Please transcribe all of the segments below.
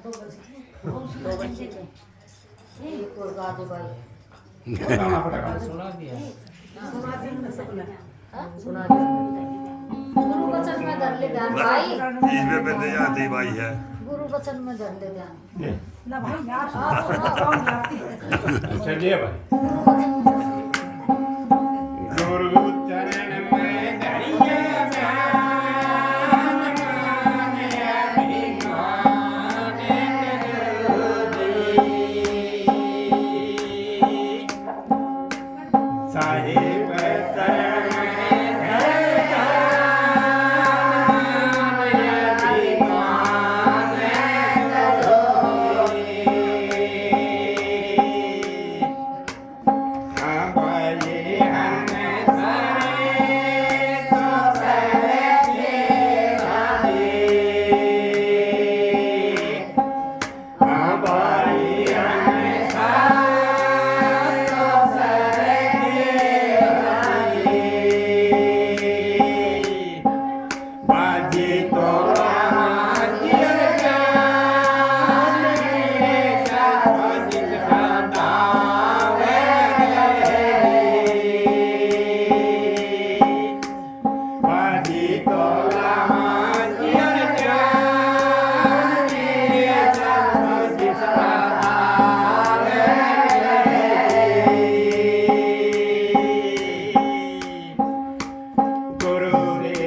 दो बच्चे थे एक और गाजू भाई सुना दिया सुना गुरु वचन में धर ले ध्यान भाई इसमें बंदे जाते भाई है गुरु वचन में धर ले ध्यान ना भाई यार चलिए भाई गुरु वचन में गुरु चरण में दरिया साहिब चरण गुरु रे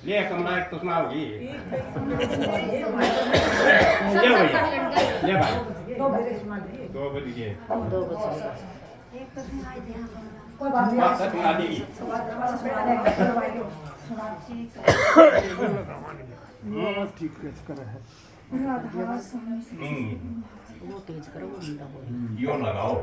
ले कमरा एक तो सुनाओगी सब ले सब भैया कर लेंगे। ले भाई 2 बजे सुना दे। 2 बजे 2 बजे। कोई बात बात नहीं। सुना देगी सुना दे करवाइए। सुना ठीक कर है वो तेज करो वो नीला हो। यो लगाओ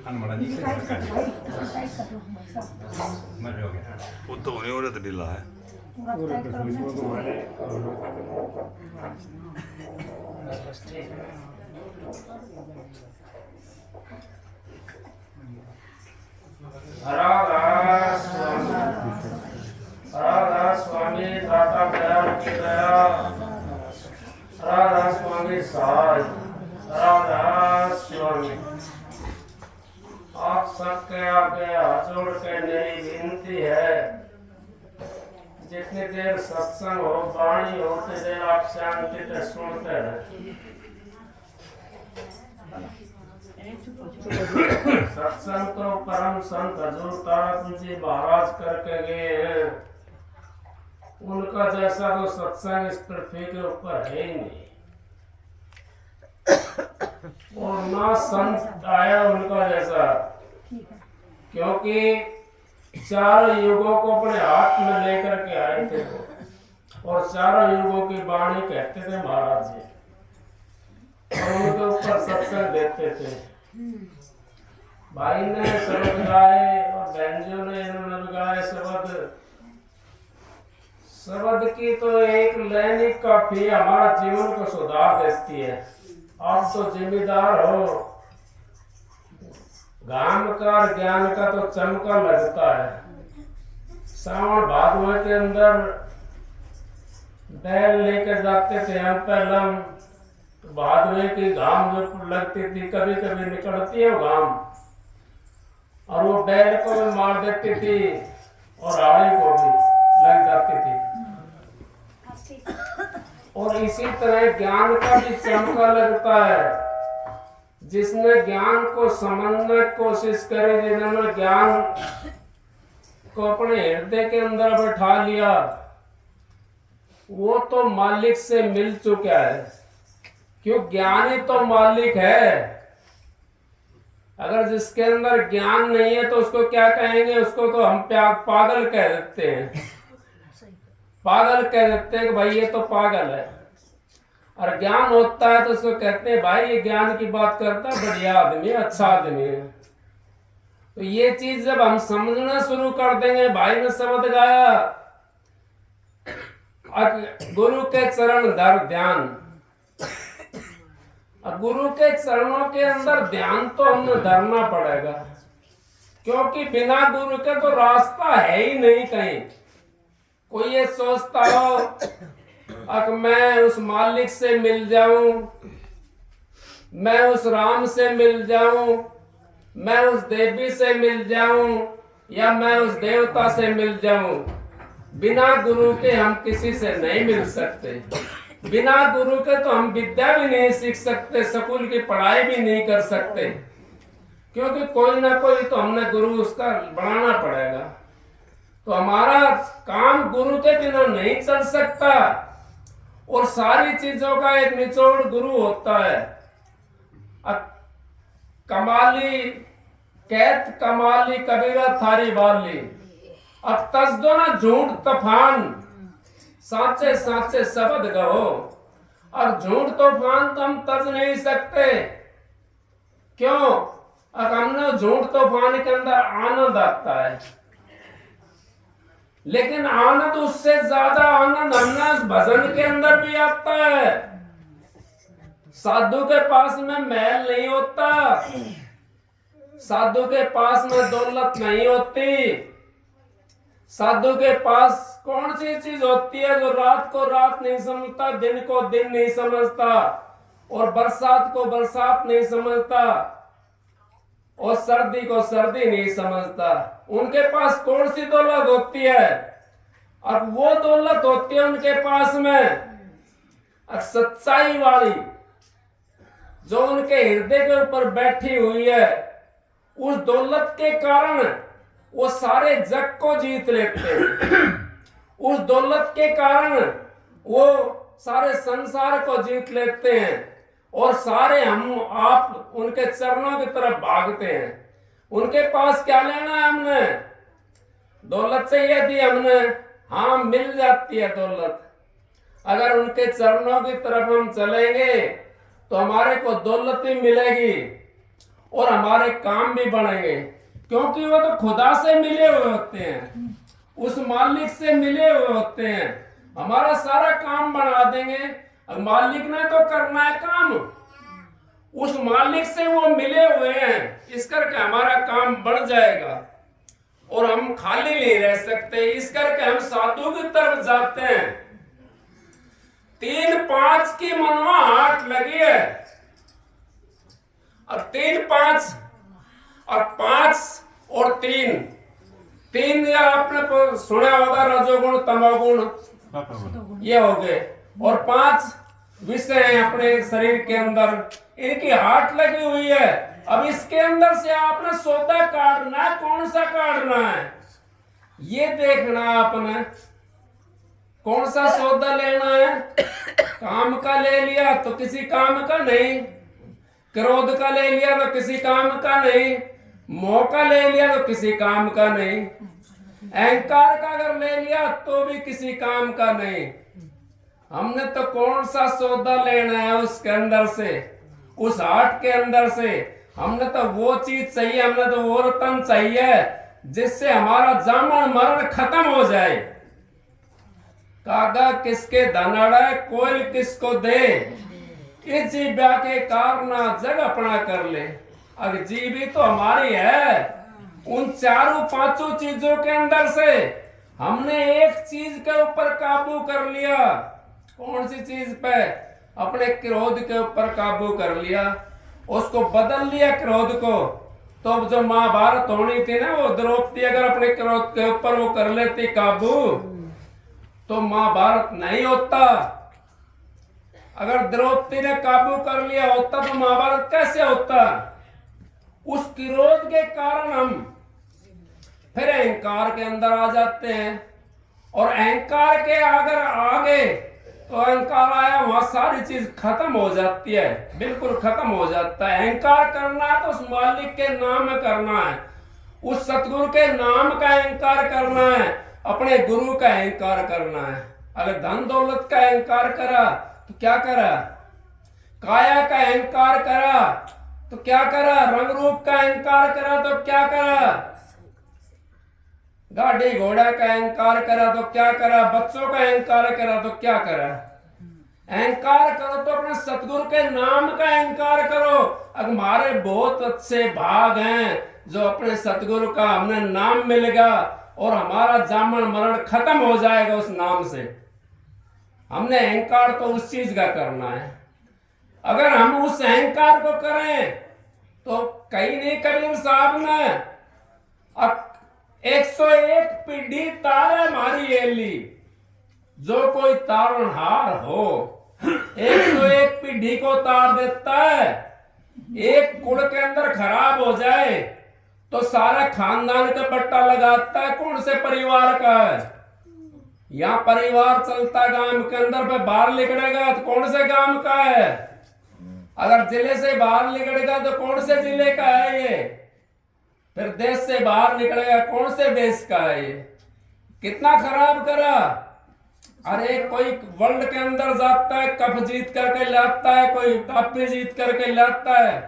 हनुमान जी से मर हो गया ਉਹ ਤੋਂ ਨਹੀਂ ਉਹਦੇ ਤੇ ਢਿੱਲਾ ਹੈ राधा स्वामी दाता दयाल की दया राधा स्वामी सहाय राधा स्वामी आप सबके आगे हाथ जोड़ के मेरी विनती है जितनी देर सत्संग हो वाणी हो उतनी देर आप शांति से सुनते रहे सत्संग तो परम संत हजूर ताराचंद जी महाराज करके गए हैं उनका जैसा तो सत्संग इस पृथ्वी के ऊपर है ही नहीं और ना संत आया उनका जैसा क्योंकि 4 युगों को अपने हाथ में लेकर के आए थे और 4 युगों की वाणी कहते थे महाराज जी और उनके ऊपर सत्संग देते थे भाई ने शब्द गाए और बहनों ने इन्होंने भी गाए शब्द की तो एक लाइन काफी हमारा जीवन को सुधार देती है आप तो जिम्मेदार हो गाम का और ज्ञान का तो चमका लगता है सावन भादों के अंदर बैल लेकर जाते थे हम पहले भादवे की घाम जो लगती थी कभी कभी निकलती है वो घाम और वो बैल को भी मार देती थी और हाड़ी को भी लग जाती थी और इसी तरह ज्ञान का भी चमका लगता है जिसने ज्ञान को समझने की कोशिश करी जिन्होंने ज्ञान को अपने हृदय के अंदर बैठा लिया वो तो मालिक से मिल चुका है क्यों ज्ञान ही तो मालिक है अगर जिसके अंदर ज्ञान नहीं है तो उसको क्या कहेंगे उसको तो हम पागल कह देते हैं पागल कह देते हैं कि भाई ये तो पागल है और ज्ञान होता है तो उसको कहते हैं भाई ये ज्ञान की बात करता है बढ़िया आदमी है अच्छा आदमी है तो ये चीज जब हम समझना शुरू कर देंगे भाई ने शब्द गाया गुरु के चरण धर ध्यान गुरु के चरणों के अंदर ध्यान तो हमें धरना पड़ेगा क्योंकि बिना गुरु के तो रास्ता है ही नहीं कहीं कोई ये सोचता हो अगर मैं उस मालिक से मिल जाऊं मैं उस राम से मिल जाऊं मैं उस देवी से मिल जाऊं या मैं उस देवता से मिल जाऊं बिना गुरु के हम किसी से नहीं मिल सकते बिना गुरु के तो हम विद्या भी नहीं सीख सकते स्कूल की पढ़ाई भी नहीं कर सकते क्योंकि कोई ना कोई तो हमने गुरु उसका बनाना पड़ेगा तो हमारा काम गुरु के बिना नहीं चल सकता और सारी चीजों का एक निचोड़ गुरु होता है कमाली कैत कमाली कबीरा थारी बाली अब तस दो ना झूठ तूफान साचे साचे शब्द गहो और झूठ तूफान तो हम तज नहीं सकते क्यों अगर हमने झूठ तूफान के अंदर आनंद आता है लेकिन आनंद उससे ज्यादा आनंद हमने उस भजन के अंदर भी आता है साधु के पास में महल नहीं होता साधु के पास में दौलत नहीं होती साधु के पास कौन सी चीज होती है जो रात को रात नहीं समझता दिन को दिन नहीं समझता और बरसात को बरसात नहीं समझता और सर्दी को सर्दी नहीं समझता। उनके पास कौन सी दौलत होती है? और वो दौलत होती है उनके पास में सच्चाई वाली, जो उनके हृदय के ऊपर बैठी हुई है। उस दौलत के कारण वो सारे जग को जीत लेते हैं। उस दौलत के कारण वो सारे संसार को जीत लेते हैं और सारे हम आप उनके चरणों की तरफ भागते हैं। उनके पास क्या लेना है हमने? दौलत चाहिए थी हमने, हाँ मिल जाती है दौलत। अगर उनके चरणों की तरफ हम चलेंगे तो हमारे को दौलत भी मिलेगी और हमारे काम भी बढ़ेंगे, क्योंकि वो तो खुदा से मिले हुए होते हैं, उस मालिक से मिले हुए होते हैं। हमारा सारा काम बना देंगे। मालिक ने तो करना है काम, उस मालिक से वो मिले हुए हैं, इस करके हमारा काम बढ़ जाएगा और हम खाली नहीं रह सकते। इस करके हम साधु की तरफ जाते हैं। 3-5 की मनवा हाट लगी है और 3-5 और 5 और 3 या आपने सुना होगा रजोगुण तमोगुण, ये हो गए। और 5 विषय हैं अपने शरीर के अंदर, इनकी हाट लगी हुई है। अब इसके अंदर से आपने सौदा काटना है, कौन सा काटना है ये देखना है आपने। कौन सा सौदा लेना है? काम का ले लिया तो किसी काम का नहीं, क्रोध का ले लिया तो किसी काम का नहीं, मोह का ले लिया तो किसी काम का नहीं, अहंकार का अगर ले लिया तो भी किसी काम का नहीं। हमने तो कौन सा सौदा लेना है उसके अंदर से, उस हाट के अंदर से। हमने तो वो चीज चाहिए, हमने तो वो रतन चाहिए जिससे हमारा जामन मरण खत्म हो जाए। कागा किसके धन अड़े कोयल किसको दे, इस जीव्या के कारण जग अपना कर ले। अब जीवी तो हमारी है। उन 4-5 चीजों के अंदर से हमने एक चीज के ऊपर काबू कर लिया। कौन सी चीज पे? अपने क्रोध के ऊपर काबू कर लिया, उसको बदल लिया क्रोध को। तो जो महाभारत होनी थी ना, वो द्रौपदी अगर अपने क्रोध के ऊपर वो कर लेती काबू तो महाभारत नहीं होता। अगर द्रौपदी ने काबू कर लिया होता तो महाभारत कैसे होता? उस क्रोध के कारण हम फिर अहंकार के अंदर आ जाते हैं और अहंकार के अगर आगे तो अहंकार आया, वहां सारी चीज खत्म हो जाती है, बिल्कुल खत्म हो जाता है। अहंकार करना है तो उस मालिक के नाम में करना है, उस सतगुरु के नाम का अहंकार करना है, अपने गुरु का अहंकार करना है। अगर धन दौलत का अहंकार करा तो क्या करा? काया का अहंकार करा तो क्या करा? रंग रूप का अहंकार करा तो क्या करा? गाड़ी घोड़ा का अहंकार करा तो क्या करा? बच्चों का अहंकार करा तो क्या करा? अहंकार करो तो अपने सतगुरु के नाम का अहंकार करो। अब हमारे बहुत अच्छे भाग हैं जो अपने सतगुरु का हमने नाम मिलेगा और हमारा जामन मरण खत्म हो जाएगा उस नाम से। हमने अहंकार तो उस चीज का करना है। अगर हम उस अहंकार को करें तो कहीं नहीं, कबीर साहब ने अब 101 पीढ़ी तार हमारी एली, जो कोई तारणहार हो 101 पीढ़ी को तार देता है। एक कुल के अंदर खराब हो जाए तो सारा खानदान का पट्टा लगाता है। कौन से परिवार का है? यहाँ परिवार चलता गांव के अंदर पे बाहर निकलेगा तो कौन से गांव का है? अगर जिले से बाहर निकलेगा तो कौन से जिले का है ये? फिर देश से बाहर निकलेगा कौन से देश का है ये? कितना खराब करा। अरे कोई वर्ल्ड के अंदर जाता है, कप जीत करके लाता है, कोई ट्रॉफी जीत करके लाता है।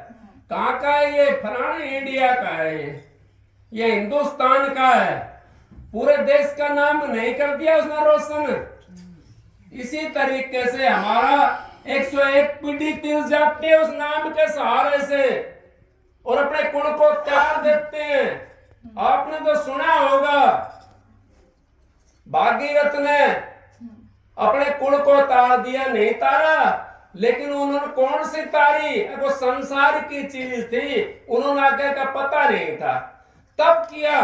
कहाँ का है ये? फलाने इंडिया का है ये हिंदुस्तान का है। पूरे देश का नाम नहीं कर दिया उसने रोशन। इसी तरीके से हमारा 101 पीढ़ी तीस जाती है उस नाम के सहारे से और अपने कुल को त्याग देते हैं। आपने तो सुना होगा भागीरथ ने अपने कुल को तार दिया, नहीं तारा, लेकिन उन्होंने कौन सी तारी, वो संसार की चीज थी, उन्होंने आगे का पता नहीं था, तब किया।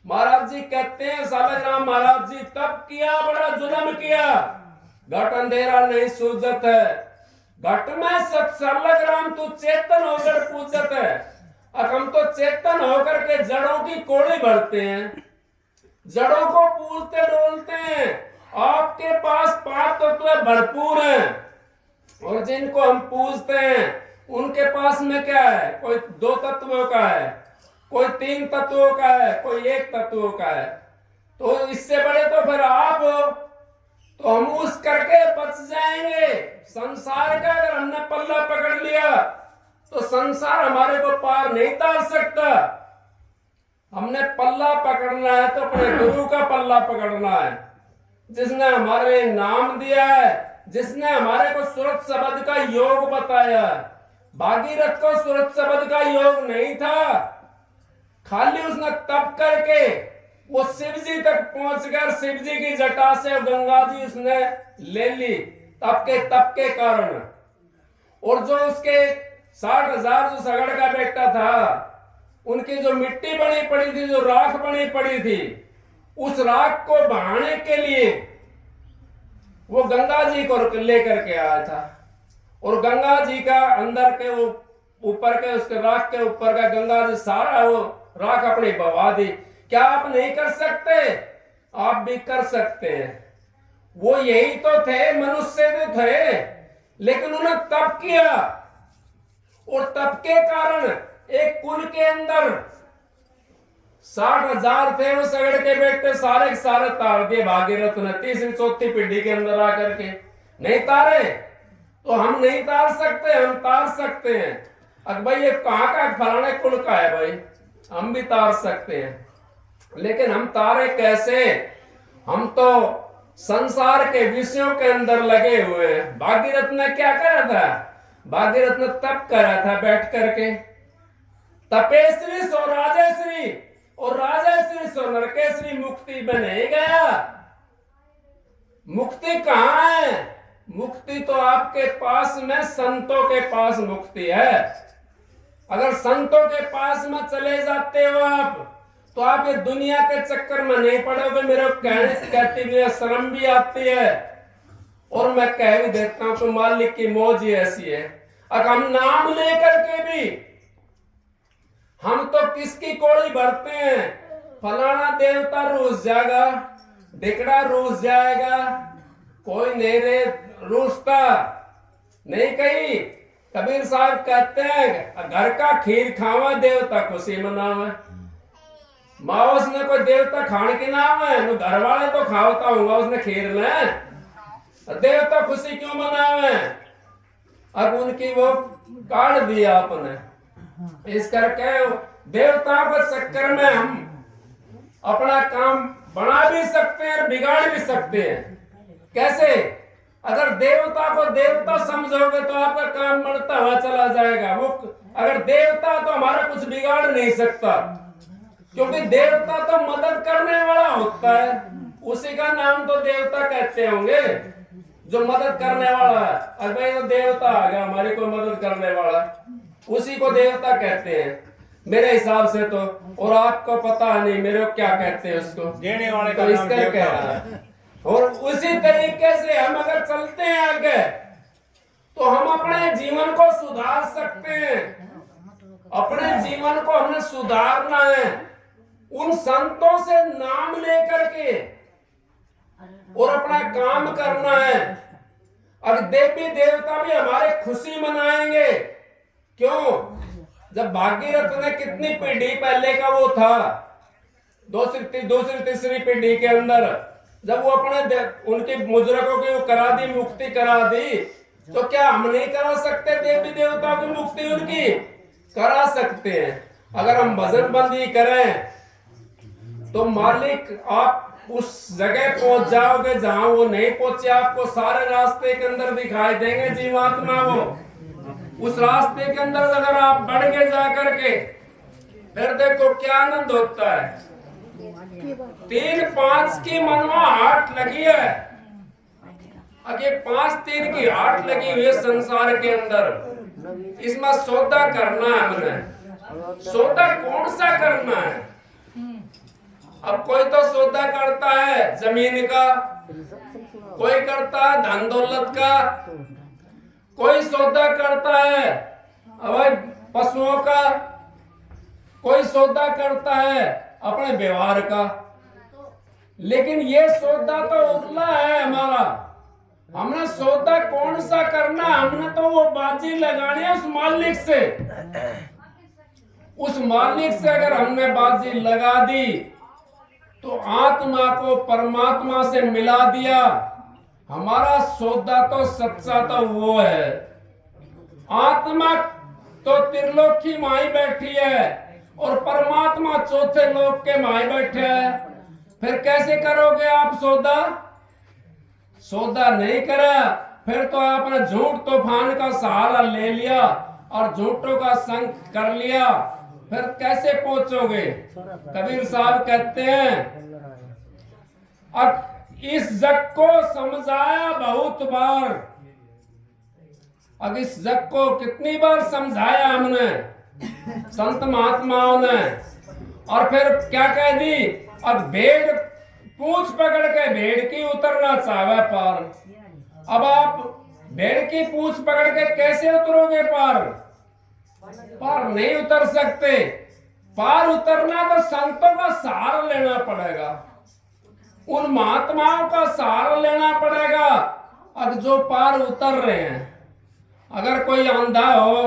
महाराज जी कहते हैं, सालग्राम महाराज जी, तब किया बड़ा जुल्म किया, घट अंधेरा नहीं सूझत है, घट में सत सालग्राम तू चेतन होकर पूजत है। अब हम तो चेतन होकर के जड़ों की कोड़ी भरते हैं, जड़ों को पूजते डोलते हैं। आपके पास 5 तत्व भरपूर हैं, और जिनको हम पूजते हैं उनके पास में क्या है, कोई 2 तत्वों का है, कोई 3 तत्वों का है, कोई 1 तत्वों का है। तो इससे बड़े तो फिर आप हो, तो हम उस करके बच जाएंगे। संसार का अगर हमने पल्ला पकड़ लिया तो संसार हमारे को पार नहीं तार सकता। हमने पल्ला पकड़ना है तो अपने गुरु का पल्ला पकड़ना है, जिसने हमारे नाम दिया है, जिसने हमारे को सूरत शब्द का योग बताया। भागीरथ को सूरत शब्द का योग नहीं था, खाली उसने तप करके वो शिव जी तक पहुंचकर शिव जी की जटा से गंगा जी उसने ले ली, तप के कारण। और जो उसके 60,000 जो सगड़ का बेटा था, उनकी जो मिट्टी बनी पड़ी थी, जो राख बनी पड़ी थी, उस राख को बहाने के लिए वो गंगा जी को लेकर के आया था। और गंगा जी का अंदर के वो ऊपर के उसके राख के ऊपर का गंगा जी सारा वो राख अपनी बहा दी। क्या आप नहीं कर सकते? आप भी कर सकते हैं। वो यही तो थे, मनुष्य तो थे, लेकिन उन्होंने तप किया, और तप के कारण एक कुल के अंदर 60,000 थे वो सगड़ के बेटे, सारे के सारे तार दिए भागीरथ ने 3री 4थी पीढ़ी के अंदर आकर के। नहीं तारे तो हम नहीं तार सकते, हम तार सकते हैं। अब भाई ये कहाँ का फलाने कुल का है भाई, हम भी तार सकते हैं, लेकिन हम तारे कैसे? हम तो संसार के विषयों के अंदर लगे हुए हैं। भागीरथ ने क्या करा था? भागीरथ ने तप करा था बैठ करके, तपेश्री सो राजेश्री, और राजेश्री सो नरकेश्री, मुक्ति में नहीं गया। मुक्ति कहाँ है? मुक्ति तो आपके पास में, संतों के पास मुक्ति है। अगर संतों के पास में चले जाते हो आप, तो आप ये दुनिया के चक्कर में नहीं पड़ोगे। मेरे कहती हुई शर्म भी आती है, और मैं कह भी देता हूं कि मालिक की मौज ही ऐसी है। अगर हम नाम लेकर के भी, हम तो किसकी कोड़ी भरते हैं? फलाना देवता रूस जाएगा, ढिकड़ा रूस जाएगा, कोई नहीं रे रूसता नहीं। कही कबीर साहब कहते हैं, घर का खीर खावा देवता खुशी मनावे। माँ उसने कोई देवता खाने के नाम है, वो घर वाले तो खावता होगा उसने खीर में, देवता खुशी क्यों मनावे? अब उनकी वो काट दिया आपने। इस करके देवताओं के चक्कर में हम अपना काम बना भी सकते हैं और बिगाड़ भी सकते हैं। कैसे? अगर देवता को देवता समझोगे तो आपका काम बढ़ता हुआ चला जाएगा। वो अगर देवता तो हमारा कुछ बिगाड़ नहीं सकता, क्योंकि देवता तो मदद करने वाला होता है, उसी का नाम तो देवता कहते होंगे, जो मदद करने वाला है। अगर तो देवता आ गया हमारी कोई मदद करने वाला, उसी को देवता कहते हैं मेरे हिसाब से तो। और आपको पता नहीं मेरे को क्या कहते हैं उसको, देने वाले तो का नाम इसका देवता क्या है। और उसी तरीके से हम अगर चलते हैं आगे, तो हम अपने जीवन को सुधार सकते हैं। अपने जीवन को हमें सुधारना है, उन संतों से नाम लेकर के, और अपना काम करना है। और देवी देवता भी हमारे खुशी मनाएंगे। क्यों? जब भागीरथ ने कितनी पीढ़ी पहले का वो था, दूसरी 3री पीढ़ी के अंदर, जब वो अपने उनके मुजरकों की वो करा दी, मुक्ति करा दी, तो क्या हम नहीं करा सकते? देवी देवता की मुक्ति उनकी करा सकते हैं। अगर हम भजन बंदी करें तो मालिक आप उस जगह पहुंच जाओगे जहां वो नहीं पहुंचे। आपको सारे रास्ते के अंदर दिखाई देंगे जीवात्मा वो। उस रास्ते के अंदर अगर आप बढ़ के जा करके, फिर देखो क्या आनंद होता है। 3-5 की मनवा हाट लगी है। आगे 5-3 की हाट लगी हुई है संसार के अंदर। इसमें सौदा करना है हमने। सौदा कौन सा करना है? अब कोई तो सौदा करता है जमीन का, कोई करता है धन दौलत का, कोई सौदा करता है अब पशुओं का, कोई सौदा करता है अपने व्यवहार का। लेकिन ये सौदा तो उतला है हमारा। हमने सौदा कौन सा करना? हमने तो वो बाजी लगानी है उस मालिक से। उस मालिक से अगर हमने बाजी लगा दी तो आत्मा को परमात्मा से मिला दिया। हमारा सौदा तो सच्चा तो वो है। आत्मा तो त्रिलोक की माई बैठी है और परमात्मा चौथे लोक के माई बैठे हैं। फिर कैसे करोगे आप सौदा? सौदा नहीं करा फिर तो आपने झूठ तूफान का सहारा ले लिया और झूठों का संग कर लिया, फिर कैसे पहुंचोगे? कबीर साहब कहते हैं अब इस जग को समझाया बहुत बार। अब इस जग को कितनी बार समझाया हमने संत महात्माओं ने, और फिर क्या कह दी? अब भेड़ पूंछ पकड़ के भेड़ की उतरना चाहे पार। अब आप भेड़ की पूंछ पकड़ के कैसे उतरोगे पार? पार नहीं उतर सकते। पार उतरना तो संतों का सहारा लेना पड़ेगा, उन महात्माओं का सहारा लेना पड़ेगा। अब जो पार उतर रहे हैं, अगर कोई अंधा हो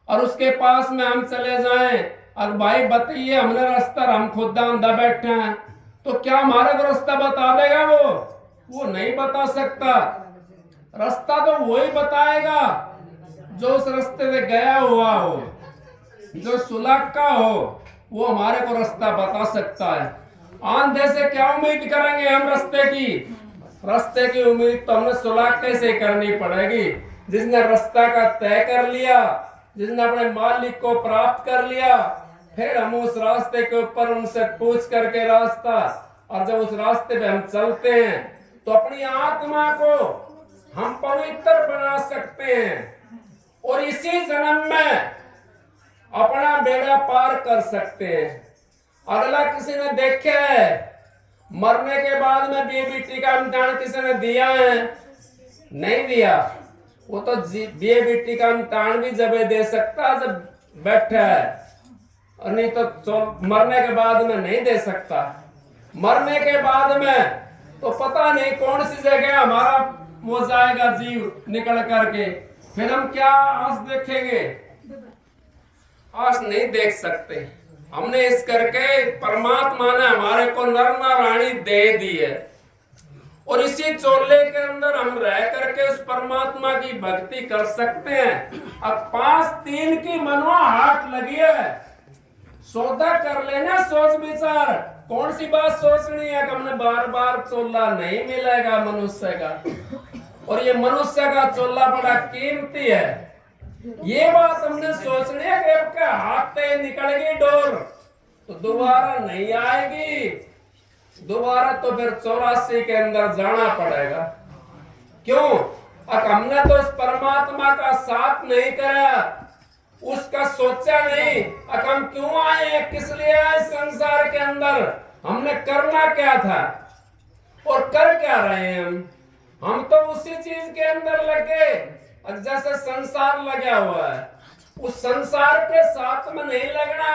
और उसके पास में हम चले जाएं और भाई बताइए हमने रास्ता, हम खुद अंधा बैठे हैं, तो क्या हमारे को रास्ता बता देगा? वो नहीं बता सकता। रास्ता तो वही बताएगा जो उस रास्ते से गया हुआ हो, जो सुलक्का हो, वो हमारे को रास्ता बता सकता है। अंधे से क्या उम्मीद करेंगे हम रास्ते की? रास्ते की उम्मीद तो हमें सुलक्के से करनी पड़ेगी। जिसने रास्ता का तय कर लिया, जिसने अपने मालिक को प्राप्त कर लिया, फिर हम उस रास्ते के ऊपर उनसे पूछ करके रास्ता, और जब उस रास्ते पे हम चलते हैं तो अपनी आत्मा को हम पवित्र बना सकते हैं और इसी जन्म में अपना बेड़ा पार कर सकते हैं। अगला किसी ने देखा है मरने के बाद में बीए-बीटी का इम्तिहान किसी ने दिया है? नहीं दिया। वो तो बीए-बीटी का इम्तिहान भी जब दे सकता जब बैठा है, और नहीं तो मरने के बाद में नहीं दे सकता। मरने के बाद में तो पता नहीं कौन सी जगह हमारा वो जाएगा जीव निकल करके, फिर हम क्या आस देखेंगे? आस नहीं देख सकते। हमने इस करके परमात्मा ने हमारे को नर नारायणी दे दी है और इसी चोले के अंदर हम रह करके उस परमात्मा की भक्ति कर सकते हैं। अब 5-3 की मनवा हाट लगी है, सौदा कर लेना। सोच विचार कौन सी बात सोचनी है कि हमने बार बार चोला नहीं मिलेगा मनुष्य का, और ये मनुष्य का चोला बड़ा कीमती है। ये बात हमने सोचनी है कि आपके हाथ से निकल गई डोर तो दोबारा नहीं आएगी। दोबारा तो फिर 84 के अंदर जाना पड़ेगा। क्यों? अब हमने तो इस परमात्मा का साथ नहीं करा, उसका सोचा नहीं। अब हम क्यों आए, किस लिए आए संसार के अंदर? हमने करना क्या था और कर क्या रहे हैं हम तो उसी चीज के अंदर लगे जैसे संसार लगा हुआ है। उस संसार के साथ में नहीं लगना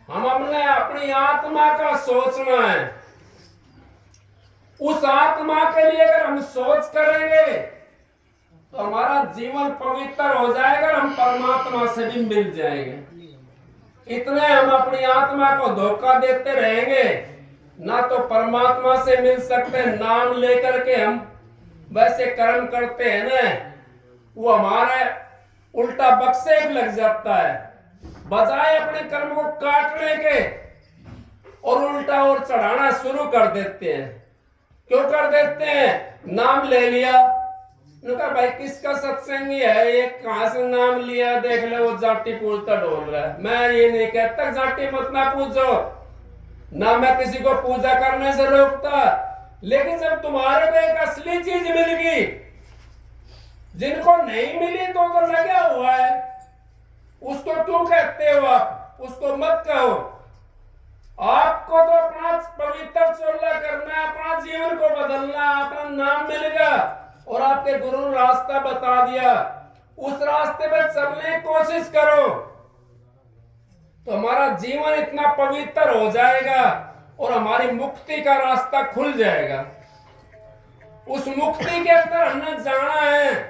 हमने अपनी आत्मा का सोचना है। उस आत्मा के लिए अगर हम सोच करेंगे तो हमारा जीवन पवित्र हो जाएगा, हम परमात्मा से भी मिल जाएंगे। इतने हम अपनी आत्मा को धोखा देते रहेंगे, ना तो परमात्मा से मिल सकते। नाम लेकर के हम वैसे कर्म करते हैं ना, वो हमारे उल्टा बक्से लग जाता है। बजाय अपने कर्म को काटने के और उल्टा और चढ़ाना शुरू कर देते हैं। क्यों कर देते हैं? नाम ले लिया, उनका भाई किसका सत्संगी है, ये कहां से नाम लिया, देख ले वो जाटी पूछता डोल रहा है। मैं ये नहीं कहता जाटी मत ना पूछो, ना मैं किसी को पूजा करने से रोकता, लेकिन जब तुम्हारे को एक असली चीज मिल गई, जिनको नहीं मिली तो लगा हुआ है, उसको क्यों कहते हो आप? उसको मत कहो। आपको तो अपना पवित्र चोला करना है, अपना जीवन को बदलना, अपना नाम मिल गया और आपके गुरु ने रास्ता बता दिया, उस रास्ते पर चलने की कोशिश करो तो हमारा जीवन इतना पवित्र हो जाएगा और हमारी मुक्ति का रास्ता खुल जाएगा। उस मुक्ति के अंदर हमने जाना है,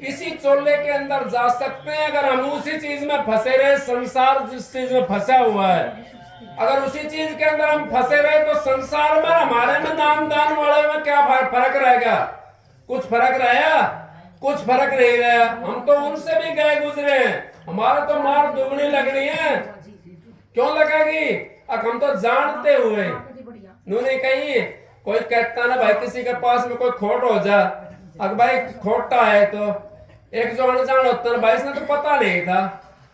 इसी चोले के अंदर जा सकते हैं। अगर हम उसी चीज में फंसे रहे, संसार जिस चीज में फंसा हुआ है, अगर उसी चीज के अंदर हम फंसे रहे तो संसार में हमारे में नाम दान वाले में क्या फर्क रहेगा? कुछ फर्क रहेगा? कुछ फर्क नहीं रहा। हम तो उनसे भी गए गुजरे हैं, हमारा तो मार दुगनी लगनी है। क्यों लगेगी? अब हम तो जानते हुए उन्होंने कही, कोई कहता ना भाई किसी के पास में कोई खोट हो जा, अगर भाई खोटा है तो एक जो अनजान होता है भाई, इसने तो पता नहीं था,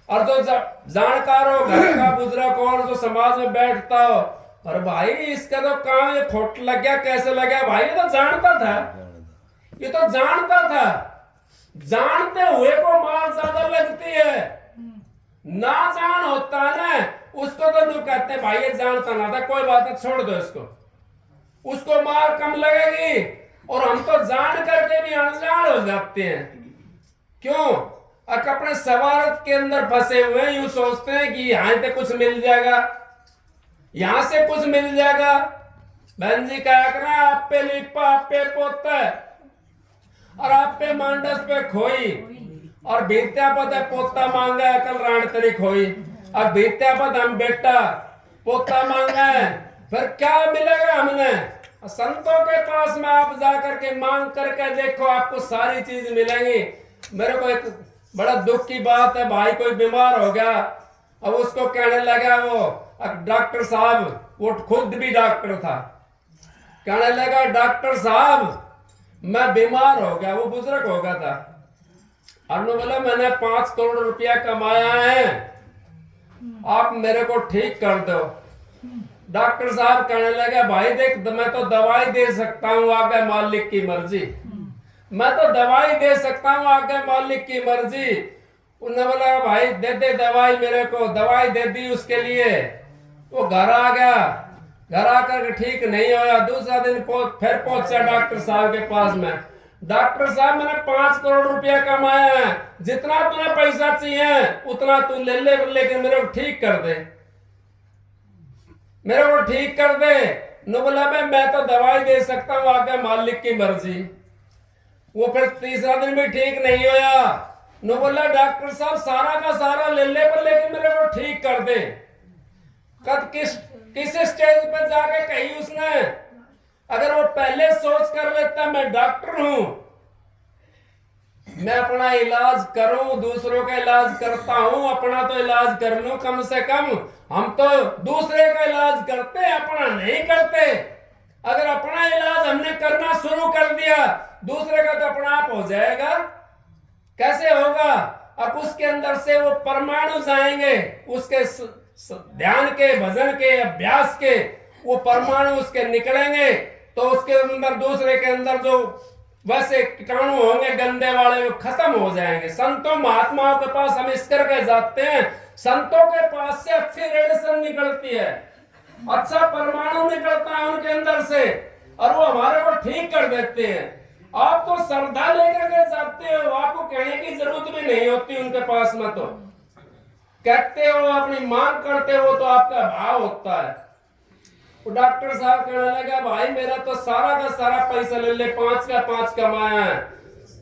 और जो जानकार हो, घर का बुजुर्ग हो और जो समाज में बैठता हो, और भाई इसका तो काम ये खोट लग गया, कैसे लग गया? भाई ये तो जानता था, ये तो जानता था। जानते हुए को मार ज्यादा लगती है, ना जान होता ना उसको तो लोग कहते हैं भाई ये जानता ना था, कोई बात है छोड़ दो इसको, उसको मार कम लगेगी। और हम तो जान करके भी अनजान हो जाते हैं। क्यों? अपने स्वार्थ के अंदर फंसे हुए, यूं सोचते हैं कि यहां से कुछ मिल जाएगा, यहां से कुछ मिल जाएगा। बहन जी क्या करना, आप पे लिपा, आप पे पोता और आप पे मांडस पे खोई, और बीत्या पद पोता मांगा है, कल राण तरी खोई। अब बीत्या पद हम बेटा पोता मांगा है, फिर क्या मिलेगा हमने? संतों के पास में आप जा करके मांग करके देखो, आपको सारी चीज मिलेंगी। मेरे को एक बड़ा दुख की बात है, भाई कोई बीमार हो गया, अब उसको कहने लगा वो डॉक्टर साहब, वो खुद भी डॉक्टर था, कहने लगा डॉक्टर साहब मैं बीमार हो गया, वो बुजुर्ग हो गया था। और बोला मैंने 5 करोड़ रुपया कमाया है, आप मेरे को ठीक कर दो। डॉक्टर साहब कहने लगे भाई देख, मैं तो दवाई दे सकता हूँ, आगे मालिक की मर्जी, मैं तो दवाई दे सकता हूँ, आगे मालिक की मर्जी। उन्होंने बोला भाई दे दे दवाई मेरे को, दवाई दे दी उसके लिए। वो घर आ गया, घर आकर ठीक नहीं होया, दूसरा दिन फिर पहुंचा डॉक्टर साहब के पास में। डॉक्टर साहब मैंने 5 करोड़ रुपया कमाया है, जितना तुम्हें पैसा चाहिए उतना तू ले ले, लेकिन मेरे को ठीक कर दे, मेरे को ठीक कर दे। नो बोला मैं तो दवाई दे सकता हूँ, आगे मालिक की मर्जी। वो फिर तीसरा दिन भी ठीक नहीं होया। नो बोला डॉक्टर साहब सारा का सारा ले ले, पर लेकिन मेरे को ठीक कर दे। कब किस स्टेज पे जाके कही उसने, अगर वो पहले सोच कर लेता मैं डॉक्टर हूं, मैं अपना इलाज करूं, दूसरों का इलाज करता हूं, अपना तो इलाज कर लूं कम से कम। हम तो दूसरे का इलाज करते हैं, अपना नहीं करते। अगर अपना इलाज हमने करना शुरू कर दिया, दूसरे का तो अपना आप हो जाएगा। कैसे होगा? अब उसके अंदर से वो परमाणु जाएंगे, उसके ध्यान के, भजन के, अभ्यास के वो परमाणु उसके निकलेंगे, तो उसके अंदर दूसरे के अंदर जो वैसे कीटाणु होंगे गंदे वाले, वो खत्म हो जाएंगे। संतों महात्माओं के पास हम इस करके जाते हैं, संतों के पास से अच्छी रेडिएशन निकलती है, अच्छा परमाणु निकलता है उनके अंदर से, और वो हमारे को ठीक कर देते हैं। आप तो श्रद्धा लेकर के जाते हो, आपको कहने की जरूरत भी नहीं होती उनके पास में, तो कहते हो, अपनी मांग करते हो, तो आपका भाव होता है। वो डॉक्टर साहब कहने लगा भाई मेरा तो सारा का सारा पैसा ले ले, 5 का 5 कमाया है।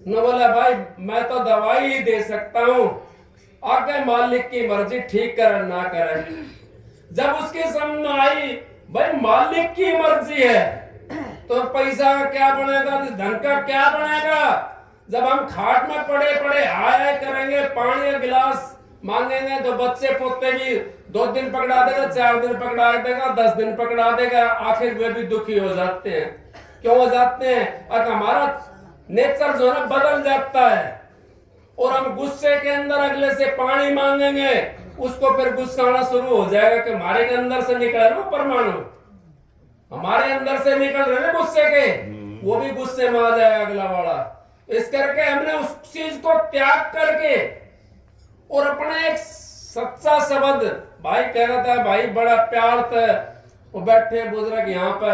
न बोला भाई मैं तो दवाई ही दे सकता हूँ, आगे मालिक की मर्जी, ठीक करे ना करे। जब उसकी समझ में आई भाई मालिक की मर्जी है, तो पैसा का क्या बनेगा, धन का क्या बनेगा? जब हम खाट में पड़े पड़े आए करेंगे, पानी का गिलास मांगेंगे, तो बच्चे पोते भी 2 दिन पकड़ा देगा, 4 दिन पकड़ा देगा, 10 दिन पकड़ा देगा, आखिर वे भी दुखी हो जाते हैं। क्यों हो जाते हैं? और हमारा नेचर जो है बदल जाता है, और हम गुस्से के अंदर अगले से पानी मांगेंगे, उसको फिर गुस्सा आना शुरू हो जाएगा कि हमारे के अंदर से निकला वो परमाणु। हमारे अंदर से निकल रहे हैं गुस्से के, वो भी गुस्से में आ जाएगा अगला वाला। इस करके हमने उस चीज को त्याग करके और अपना एक सच्चा शब्द, भाई कह रहा था भाई बड़ा प्यार था, वो बैठे बुजुर्ग यहाँ पे,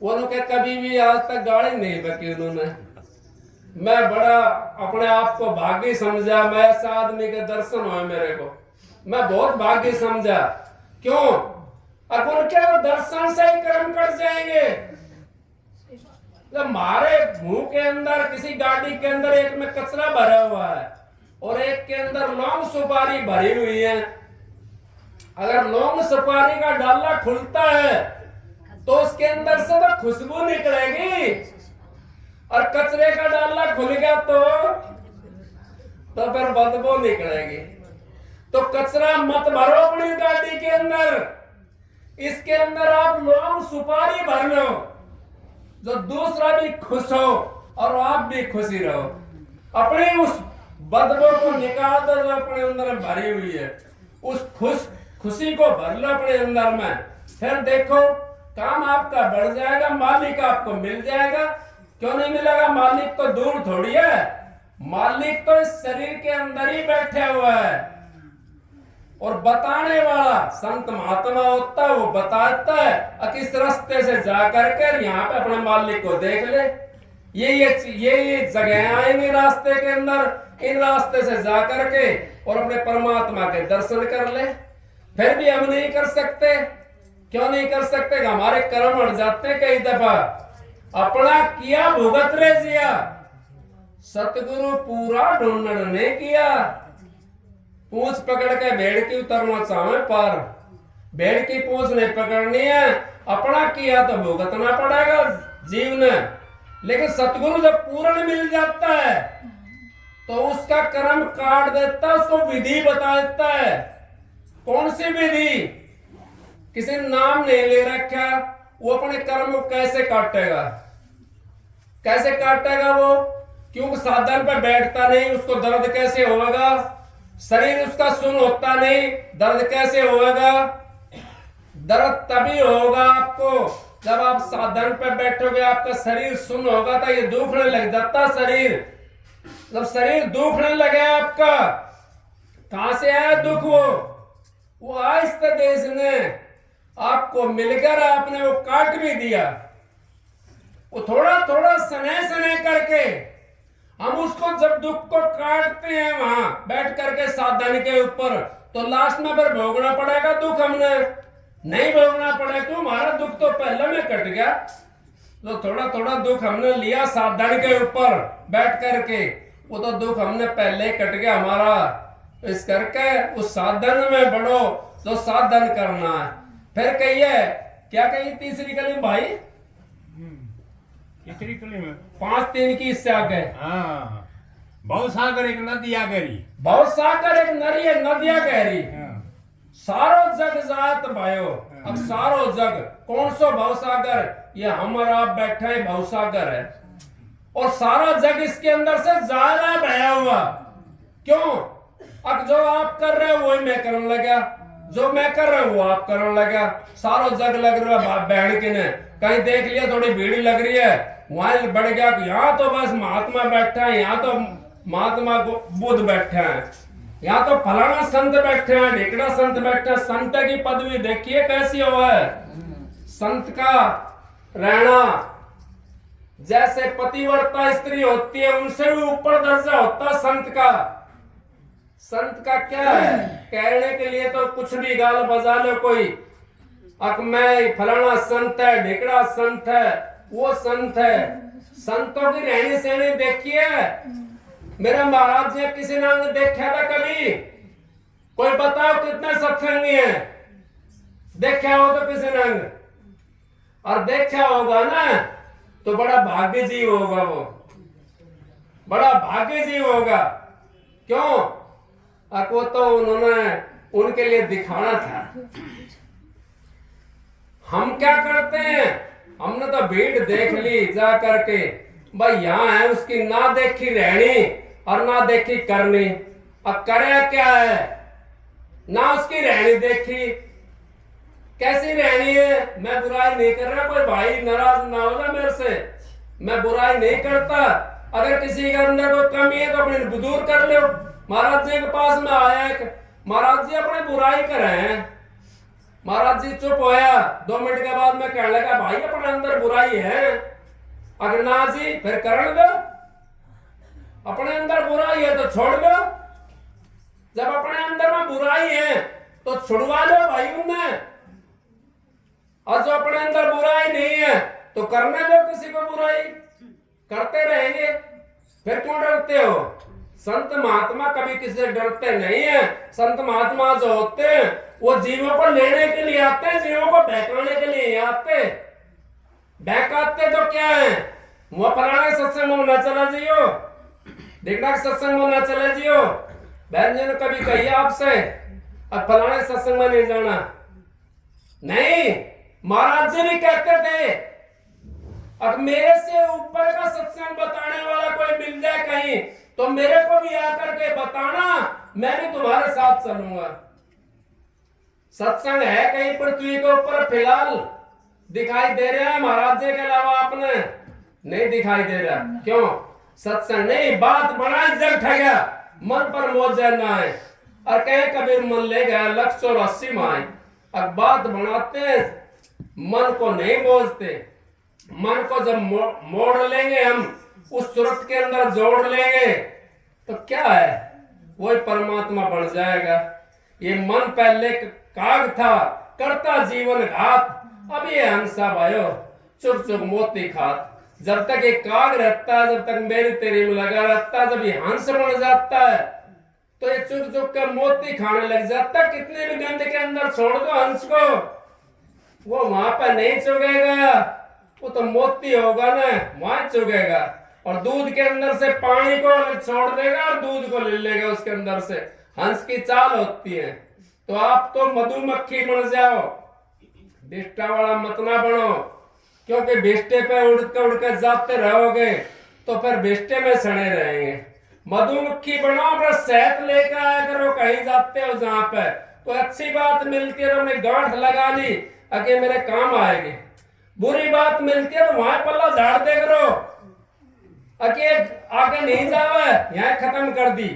वो लोग कभी भी आज तक गाड़ी नहीं बकी उन्होंने। मैं बड़ा अपने आप को भाग्य समझा, मैं ऐसा आदमी के दर्शन हुए मेरे को, मैं बहुत भाग्य समझा। क्यों? अब उनके दर्शन से ही कर्म कर जाएंगे। जब हमारे मुंह के अंदर किसी गाड़ी के अंदर एक में कचरा भरा हुआ है और एक के अंदर लौंग सुपारी भरी हुई है, अगर लौंग सुपारी का डाला खुलता है तो उसके अंदर से तो खुशबू निकलेगी, और कचरे का डाला खुल गया तो फिर बदबू निकलेगी। तो कचरा मत भरो अपनी गाड़ी के अंदर, इसके अंदर आप लौंग सुपारी भर लो, जो दूसरा भी खुश हो और आप भी खुशी रहो। अपनी उस बदबू को निकाल दो जो अपने अंदर भरी हुई है, उस खुशी को भर लो अपने अंदर में, फिर देखो काम आपका बढ़ जाएगा, मालिक आपको मिल जाएगा। क्यों नहीं मिलेगा? मालिक तो दूर थोड़ी है, मालिक तो इस शरीर के अंदर ही बैठा हुआ है। और बताने वाला संत महात्मा होता है, वो बताता है किस रास्ते से जा करके यहाँ पे अपने मालिक को देख ले। ये जगह आएंगे रास्ते के अंदर, इन रास्ते से जा करके और अपने परमात्मा के दर्शन कर ले। फिर भी हम नहीं कर सकते। क्यों नहीं कर सकते? हमारे कर्म अड़ जाते कई दफा। अपना किया भुगत रे जिया, सतगुरु पूरा ढूंढने ने किया। पूंछ पकड़ के भेड़ की उतरना चाहे पर भेड़ की पूंछ नहीं पकड़नी है। अपना किया तो भुगतना पड़ेगा जीव ने। लेकिन सतगुरु जब पूर्ण मिल जाता है तो उसका कर्म काट देता है, उसको विधि बता देता है। कौन सी विधि? किसी ने नाम नहीं ले रखा, वो अपने कर्म को कैसे काटेगा? कैसे काटेगा वो? क्योंकि साधन पे बैठता नहीं, उसको दर्द कैसे होगा? शरीर उसका सुन होता नहीं, दर्द कैसे होगा? दर्द तभी होगा आपको जब आप साधन पे बैठोगे, आपका शरीर सुन होगा तो ये दुखने लग जाता शरीर। जब शरीर दुखने लगे आपका, कहां से आया दुख? वो आहिस्ते देश ने आपको मिलकर आपने वो काट भी दिया। वो थोड़ा थोड़ा सने करके हम उसको जब दुख को काटते हैं वहां बैठ करके साधन के ऊपर, तो लास्ट में फिर भोगना पड़ेगा दुख। हमने नहीं भोगना पड़े तो हमारा दुख तो पहले में कट गया। तो थोड़ा थोड़ा दुख हमने लिया साधन के ऊपर बैठ करके, वो तो दुख हमने पहले कट गया हमारा। इस करके उस साधन में बढ़ो तो साधन करना है। फिर कहिए क्या कही तीसरी कली भाई? तीसरी कली में 5-3 की इससे आगे बहुत सागर एक नदिया गरी, बहुत सागर एक नरी नदिया गहरी, सारो जग जात भयो। अब सारो जग कौन सो भवसागर? ये हमारा बैठा है भवसागर है, और सारा जग इसके अंदर से जा रहा है बया हुआ। क्यों? अब जो आप कर रहे हो वही मैं करने लगा, जो मैं कर रहा हूं वो आप करने लगा। सारो जग लग रहा है बहन के ने, कहीं देख लिया थोड़ी भीड़ लग रही है, वहां बढ़ गया कि यहाँ तो बस महात्मा बैठा है, यहाँ तो महात्मा बुद्ध बैठे हैं, यहाँ तो फलाना संत बैठे हैं, ढेकड़ा संत बैठे हैं। संत की पदवी देखिए कैसी हुआ है। संत का रहना जैसे पतिव्रता स्त्री होती है, उनसे भी ऊपर दर्जा होता है संत का। संत का क्या है? कहने के लिए तो कुछ भी गाल बजा लो कोई, अक मैं फलाना संत है, ढेकड़ा संत है, वो संत है। संतों की रहनी सहनी देखिए। मेरे महाराज ने किसी ने देखा था कभी? कोई बताओ कितने सत्संगी हैं? देखा हो तो किसी ने, और देखा होगा ना तो बड़ा भाग्य जीव होगा, वो बड़ा भाग्य जीव होगा। क्यों? वो तो उन्होंने उनके लिए दिखाना था। हम क्या करते हैं? हमने तो भीड़ देख ली जा करके, भाई यहाँ है, उसकी ना देखी रहनी और ना देखी करनी। अब करे क्या है? ना उसकी रहनी देखी कैसी रहनी है। मैं बुराई नहीं कर रहा, कोई भाई नाराज ना हो जा मेरे से, मैं बुराई नहीं करता। अगर किसी के अंदर कोई कमी है तो अपने दूर कर लो। महाराज जी के पास में आया एक, महाराज जी अपने बुराई कर रहे हैं। महाराज जी चुप होया, 2 मिनट के बाद मैं कहने लगा भाई अपने अंदर बुराई है। अगर ना जी फिर कर दो, अपने अंदर बुराई है तो छोड़ दो। जब अपने अंदर में बुराई है तो छुड़वा लो भाई उन्हें, और जो अपने अंदर बुराई नहीं है तो करने दो किसी को बुराई, करते रहेंगे। फिर क्यों डरते हो? संत महात्मा कभी किसी से डरते नहीं है। संत महात्मा जो होते हैं वो जीवों को लेने के लिए आते हैं, जीवों को बहकाने के लिए आते। बहकाते तो क्या है, वो फलाने सत्संग में न चला जियो, देखना सत्संग में न चले जियो। बहन जी ने कभी कही आपसे अब फलाने सत्संग में नहीं जाना? नहीं, महाराज जी भी कहते थे अब मेरे से ऊपर का सत्संग बताने वाला कोई मिल जाए कहीं तो मेरे को भी आकर के बताना, मैं भी तुम्हारे साथ चलूंगा। सत्संग है कहीं पृथ्वी के ऊपर फिलहाल दिखाई दे रहा है महाराज जी के अलावा आपने नहीं दिखाई दे रहा। क्यों? सत्संग नहीं, बात बनाए जग ठगा, मन पर मोज ना है। और कहे कबीर मन ले गया 184 माए। अब बात बनाते मन को नहीं मोजते। मन को जब मोड़ लेंगे हम, उस सूरत के अंदर जोड़ लेंगे तो क्या है, वही परमात्मा बन जाएगा। ये मन पहले काग था, करता जीवन घात, अब ये हंसा भाइयो चुप चुप मोती खात। जब तक ये काग रहता है, जब तक मेरी तेरी में लगा रहता है, जब ये हंस बन जाता है तो ये चुप चुप कर मोती खाने लग जाता है। कितने भी गंध के अंदर छोड़ दो हंस को, वो वहां पर नहीं चुगेगा, वो तो मोती होगा ना, वहां चुगेगा। और दूध के अंदर से पानी को अलग छोड़ देगा और दूध को ले लेगा उसके अंदर से। हंस की चाल होती है। तो आप तो मधुमक्खी बन जाओ, बिष्टा वाला मत ना बनो, क्योंकि बिष्टे पे उड़कर जाते रहोगे तो फिर बिष्टे में सड़े रहेंगे। मधुमक्खी बनो, अपना शहद लेकर आया करो कहीं जाते हो जहां पे तो अच्छी बात मिलती है तो हमने गांठ लगा ली, आगे मेरे काम आएगी। बुरी बात मिलती है तो वहां पल्ला झाड़ दे करो, आगे आगे नहीं जावे, यहाँ खत्म कर दी।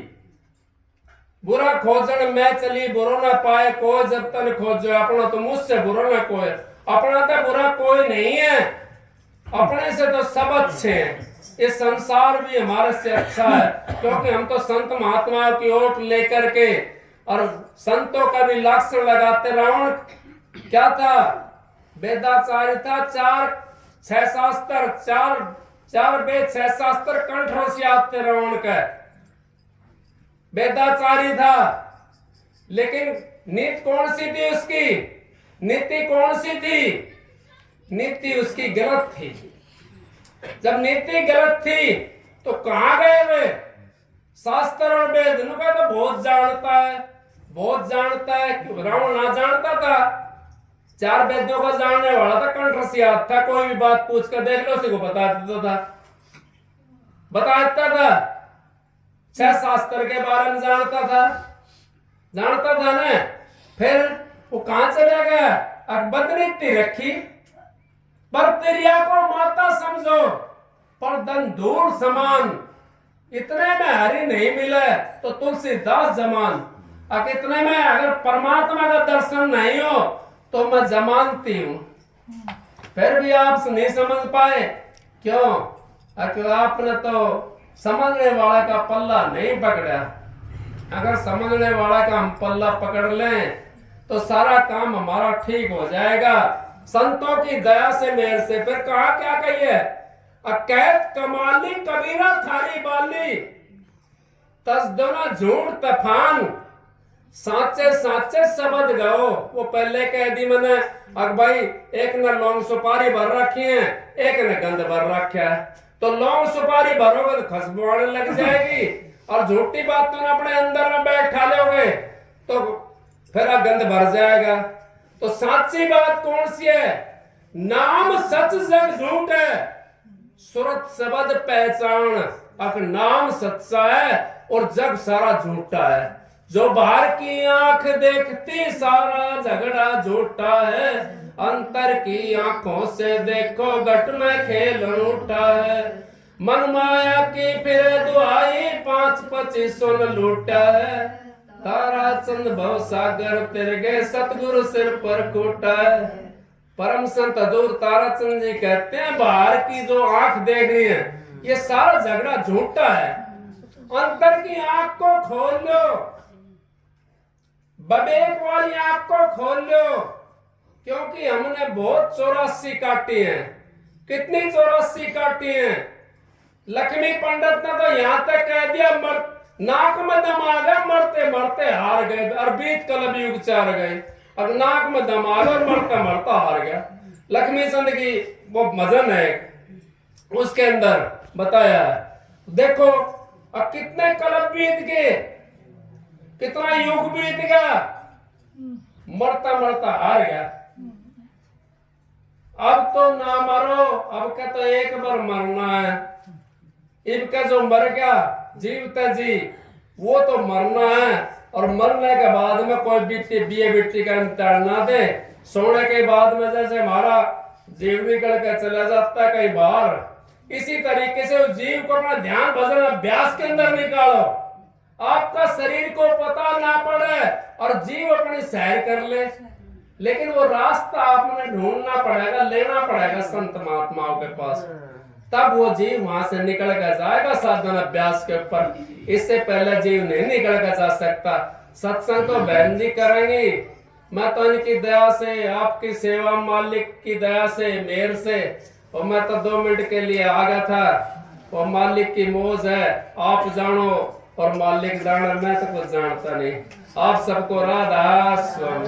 बुरा खोजन मैं चली बुरो ना पाए कोई, जब तक खोजो अपना तो मुझसे बुरा ना कोई। अपना तो बुरा कोई नहीं है, अपने से तो सब अच्छे हैं। ये संसार भी हमारे से अच्छा है, क्योंकि हम तो संत महात्माओं की ओट लेकर के और संतों का भी लक्षण लगाते। रावण क्या था? वेदाचार्य था, 4-6 शास्त्र, 4 वेद 6 शास्त्र कंठ से आते रावण का वेदाचारी था। लेकिन नीति कौन सी थी उसकी? नीति कौन सी थी? नीति उसकी गलत थी। जब नीति गलत थी तो कहां गए वे? शास्त्र और वेद इनका तो बहुत जानता है, बहुत जानता है। रावण ना जानता था, 4 वेदों का जानने वाला था, कंठ से याद था। कोई भी बात पूछ कर देख लो, उसी को बता देता था, बता देता था। 6 शास्त्र के बारे में जानता था ना। फिर वो कहां चला गया? अकबर नीति रखी, पर तेरिया को माता समझो पर धन दूर समान। इतने में हरि नहीं मिले तो तुलसीदास जमान। अब इतने में अगर परमात्मा का दर्शन नहीं हो तो मैं जमानती हूं। फिर भी आप नहीं समझ पाए, क्यों? आपने तो समझने वाला का पल्ला नहीं पकड़ा। अगर समझने वाला का हम पल्ला पकड़ लें तो सारा काम हमारा ठीक हो जाएगा, संतों की दया से, मेर से। फिर कहा क्या कहिए? अकैत कमाली कबीरा थारी बाली, तसदोना झूठ तफान, साचे साचे शब्द गाओ। वो पहले कह दी मैंने, अब भाई एक ने लौंग सुपारी भर रखी है, एक ने गंद भर रखा है। तो लौंग सुपारी भरोगे तो खुशबू आने लग जाएगी, और झूठी बात तुम अपने अंदर में बैठा लोगे तो फिर गंद भर जाएगा। तो सच्ची बात कौन सी है? नाम सच जग झूठ है, सुरत शब्द पहचान। अब नाम सच्चा है और जग सारा झूठा है। जो बाहर की आंख देखती सारा झगड़ा झूठा है, अंतर की आंखों से देखो घट में खेल उठा है। मन माया की फिर दुआई 5-25 सुन लूटा है, तारा चंद भव सागर फिर गए सतगुरु सिर पर कूटा है। परम संत हजूर ताराचंद जी कहते हैं बाहर की जो आंख देख रही है ये सारा झगड़ा झूठा है, अंतर की आंख को खोल लो, विवेक वाली आंख को खोल लो। क्योंकि हमने बहुत 84 काटी हैं। कितनी 84 काटी हैं? लक्ष्मी पंडित ने तो यहां तक कह दिया नाक में दम आ गया, मरते मरते हार गए, अरबीत कलब युग चार गए। अब नाक में दम आ गया और मरता मरता हार गया। लक्ष्मी चंद की वो भजन है, उसके अंदर बताया है। देखो अब कितने कलब बीत गए, कितना युग बीत गया, मरता मरता हार गया। अब तो ना मरो, अब का तो एक बार मरना है। इनका जो मर गया जीवता जी वो तो मरना है, और मरने के बाद में कोई बिट्टी का इम्तिहान ना दे। सोने के बाद में जैसे हमारा जीव निकल के चला जाता है कई बार, इसी तरीके से उस जीव को अपना ध्यान भजन अभ्यास के अंदर निकालो। आपका शरीर को पता ना पड़े और जीव अपनी सैर कर ले, लेकिन वो रास्ता आपने ढूंढना पड़ेगा, लेना पड़ेगा संत महात्माओं के पास, तब वो जीव वहां से निकल कर जाएगा साधन अभ्यास के ऊपर। इससे पहले जीव नहीं निकल कर जा सकता। सत्संग तो बहन जी करेंगी, मैं तो इनकी दया से, आपकी सेवा, मालिक की दया से, मेहर से, और मैं तो 2 मिनट के लिए आ गया था। और मालिक की मौज है, आप जानो और मालिक जानो, मैं तो कुछ जानता नहीं। आप सबको राधा स्वामी।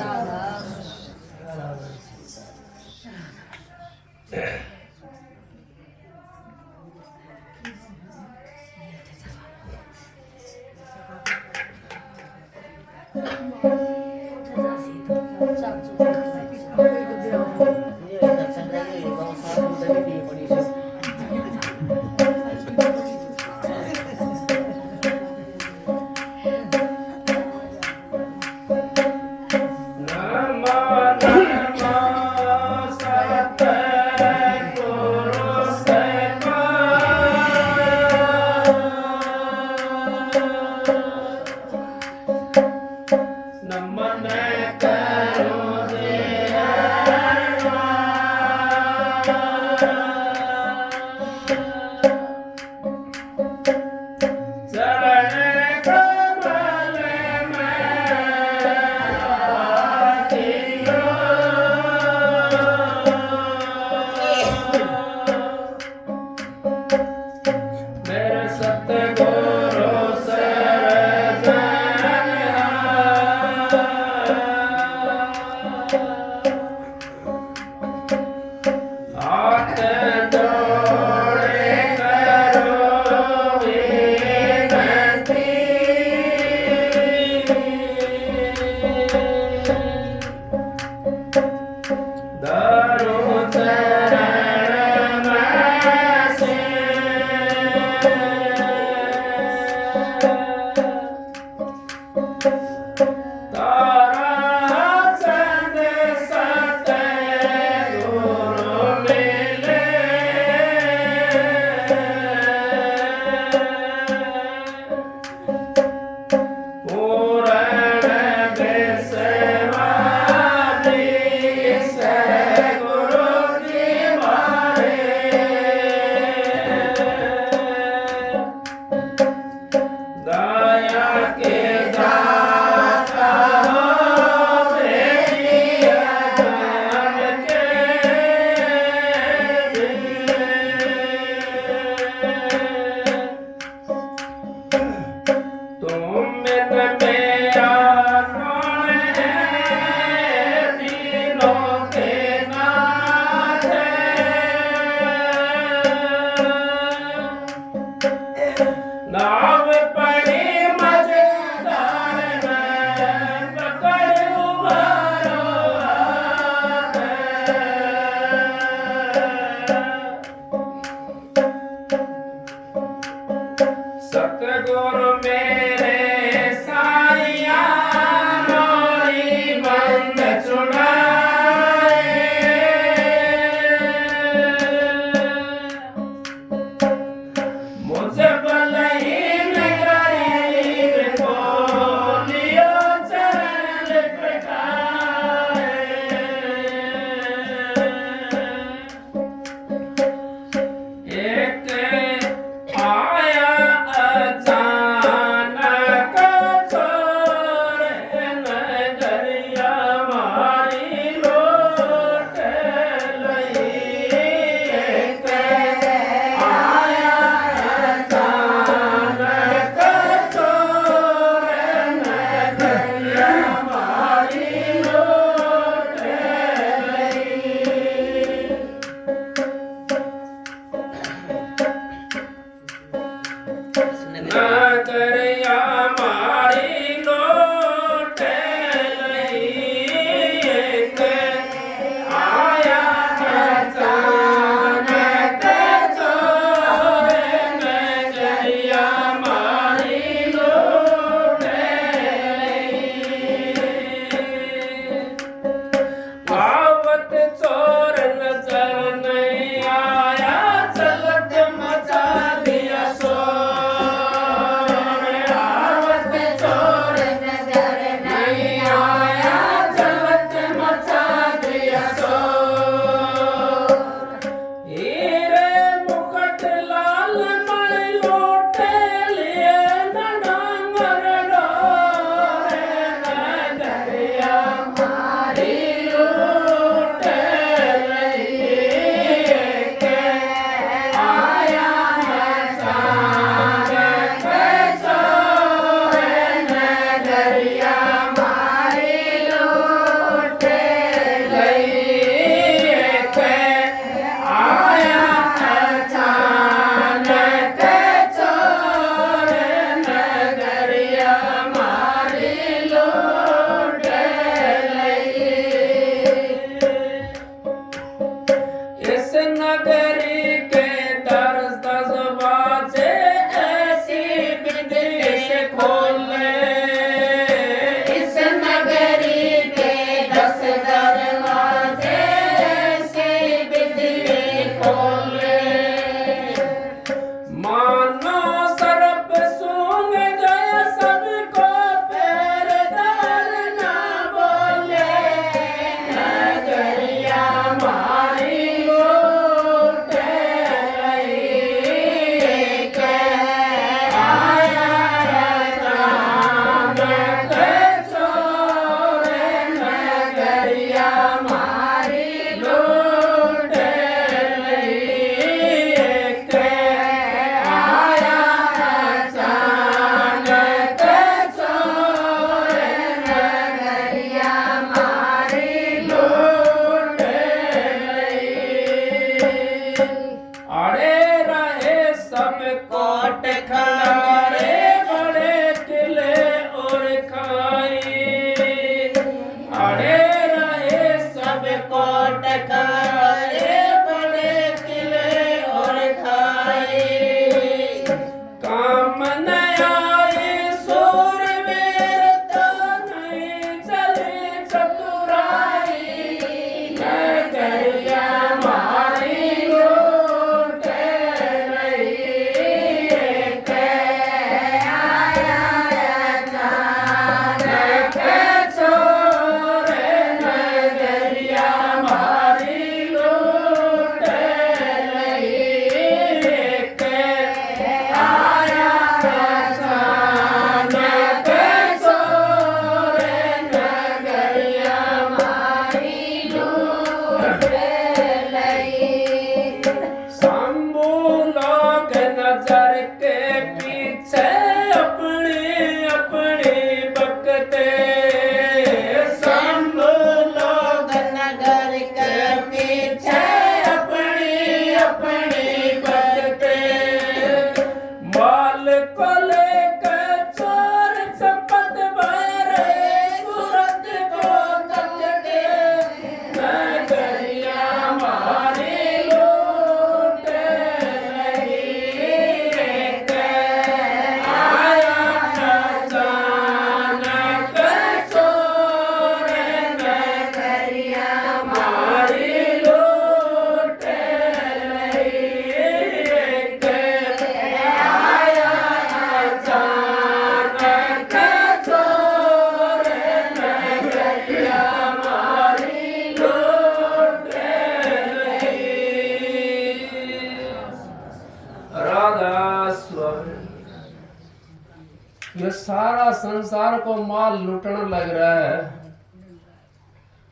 संसार को माल लूटने लग रहा है।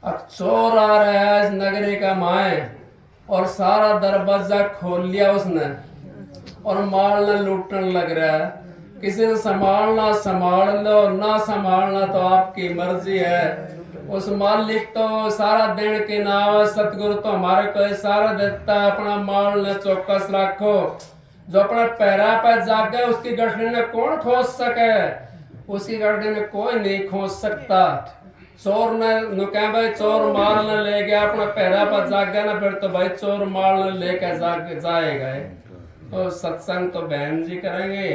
अब चोर आ रहा है इस नगरी का माए और सारा दरवाजा खोल लिया उसने और माल न लूटने लग रहा है। किसी ने संभालना संभाल लो, ना संभालना तो आपकी मर्जी है। उस मालिक तो सारा दिन के नाम सतगुरु तो हमारे को सारा देता है। अपना माल ने चौकस रखो। जो अपने पैरा पर जागे उसकी गठरी ने कौन खोज सके? उसकी गठरी ने कोई नहीं खोज सकता। चोर ने कहा भाई चोर माल न ले गया, अपना पैरा पर जागे ना, फिर तो भाई चोर माल न लेकर जाएगा। तो सत्संग तो बहन जी करेंगे।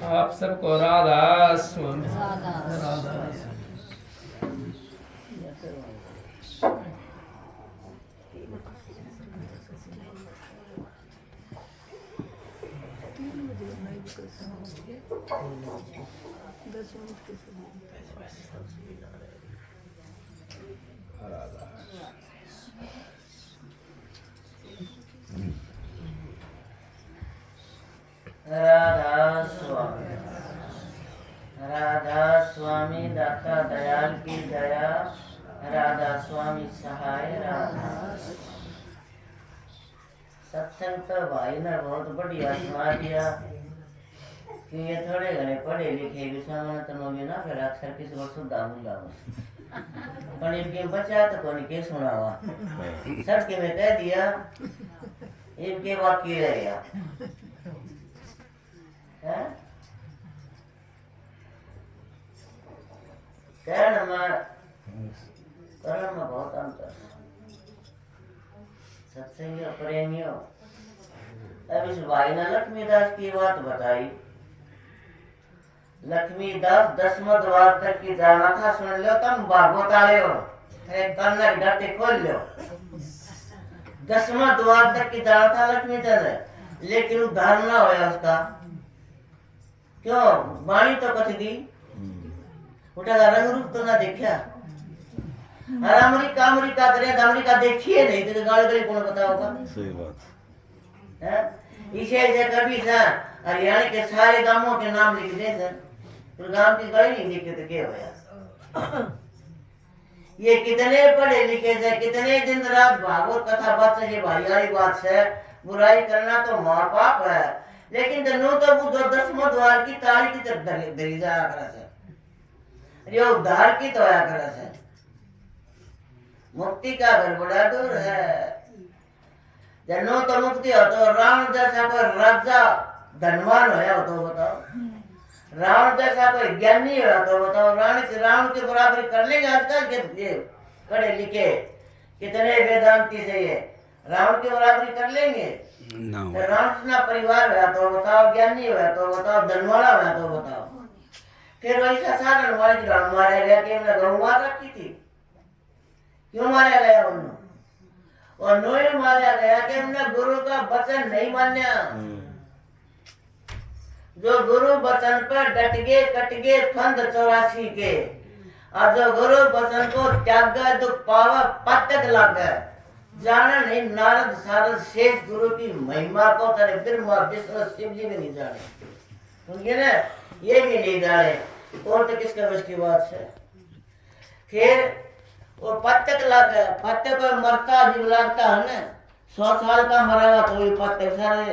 आप सबको राधा स्वामी राधा। राधा स्वामी दाता दयाल की दया, राधा स्वामी सहाय राधा। सत्संग तो भाई ने बहुत बढ़िया सुना दिया कि ये थोड़े घने पढ़े लिखे भी सामने तो भी ना फिर अक्सर किसी को सुधा मुला पर इनके बचा तो कौन के सुनावा सर के में कह दिया इनके वाक्य रह गया है कर्म में बहुत अंतर। सत्संग प्रेमियों, अब इस भाई ने लक्ष्मीदास की बात बताई। लक्ष्मीदास 10वें द्वार तक की जाना था, सुन लो तुम भागवत आए हो, कन्ना की डाटे खोल लो। 10वें द्वार तक की जाना था लक्ष्मीदास, लेकिन उद्धार ना होया उसका। क्यों? वाणी तो कथी दी, उठा रंग रूप तो ना देखा। अमेरिका अमेरिका करे तो अमेरिका देखिए नहीं तो गाल गली कौन पता होगा। सही बात है। इसे से कभी सर हरियाणा के सारे गांवों के नाम लिख दे सर, तो गांव की गली नहीं लिखे तो क्या होया। ये कितने पढ़े लिखे से कितने दिन रात भागवत कथा बात से भाई वाली बात से बुराई करना तो महापाप है। लेकिन तो वो जो 10वें द्वार की ताली की तरफ धरी जाया करे से, ये उद्धार की तो आया करे से। मुक्ति का घर बड़ा दूर है। जन्नो तो मुक्ति हो तो रावण जैसा कोई राजा धनवान होया हो तो बताओ, रावण जैसा कोई ज्ञानी होया तो बताओ। रावण की बराबरी कर लेंगे आजकल के ये पढ़े लिखे कितने वेदांती से ये रावण की बराबरी कर लेंगे? तो रावण अपना परिवार होया तो बताओ, ज्ञानी होया तो बताओ, धनवाला होया तो बताओ। फिर वैसा साधन वाले रावण मारा गया कि हमने गौ मार रखी थी। क्यों मारा गया उन्होंने? और नोए मारा गया कि हमने गुरु का वचन नहीं मान्या। जो गुरु वचन पर डट गए कट गए फंद 84 के, और जो गुरु वचन को त्याग गए दुख पावा पतक लग गए। जाने नहीं नारद सारद शेष गुरु की महिमा को तेरे ब्रह्मा विष्णु शिव जी भी नहीं जाने, सुनिए ना, ये भी नहीं जाने। और तो किसके बस की बात है। फिर वो पत्तक लग गया। पत्तक को मरता अजीब लगता है ना। 100 साल का मरेगा तो भी पत्तक, सारे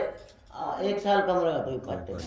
1 साल का मरेगा तो भी पत्तक।